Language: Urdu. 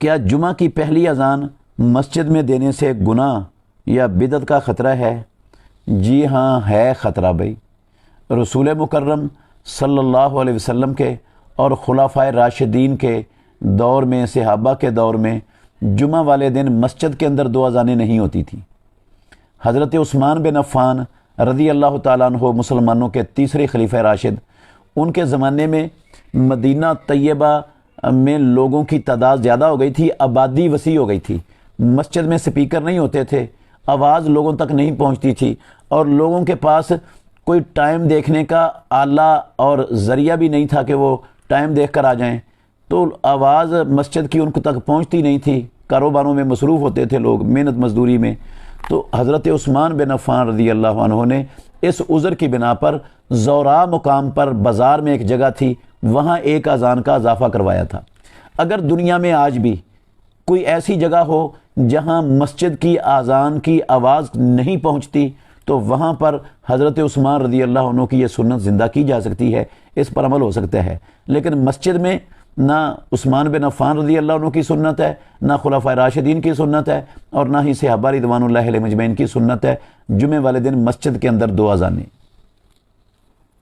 کیا جمعہ کی پہلی اذان مسجد میں دینے سے گناہ یا بدعت کا خطرہ ہے؟ جی ہاں، ہے خطرہ بھائی۔ رسول مکرم صلی اللہ علیہ وسلم کے اور خلفائے راشدین کے دور میں، صحابہ کے دور میں جمعہ والے دن مسجد کے اندر 2 اذانیں نہیں ہوتی تھیں۔ حضرت عثمان بن عفان رضی اللہ تعالیٰ عنہ مسلمانوں کے تیسرے خلیفہ راشد، ان کے زمانے میں مدینہ طیبہ میں لوگوں کی تعداد زیادہ ہو گئی تھی، آبادی وسیع ہو گئی تھی، مسجد میں سپیکر نہیں ہوتے تھے، آواز لوگوں تک نہیں پہنچتی تھی، اور لوگوں کے پاس کوئی ٹائم دیکھنے کا آلہ اور ذریعہ بھی نہیں تھا کہ وہ ٹائم دیکھ کر آ جائیں، تو آواز مسجد کی ان کو تک پہنچتی نہیں تھی، کاروباروں میں مصروف ہوتے تھے لوگ، محنت مزدوری میں۔ تو حضرت عثمان بن عفان رضی اللہ عنہ نے اس عذر کی بنا پر زوراء مقام پر بازار میں ایک جگہ تھی، وہاں ایک اذان کا اضافہ کروایا تھا۔ اگر دنیا میں آج بھی کوئی ایسی جگہ ہو جہاں مسجد کی اذان کی آواز نہیں پہنچتی تو وہاں پر حضرت عثمان رضی اللہ عنہ کی یہ سنت زندہ کی جا سکتی ہے، اس پر عمل ہو سکتا ہے۔ لیکن مسجد میں نہ عثمان بن عفان رضی اللہ عنہ کی سنت ہے، نہ خلفائے راشدین کی سنت ہے، اور نہ ہی صحابہ رضوان اللہ علیہم اجمعین کی سنت ہے جمعے والے دن مسجد کے اندر 2 اذانیں۔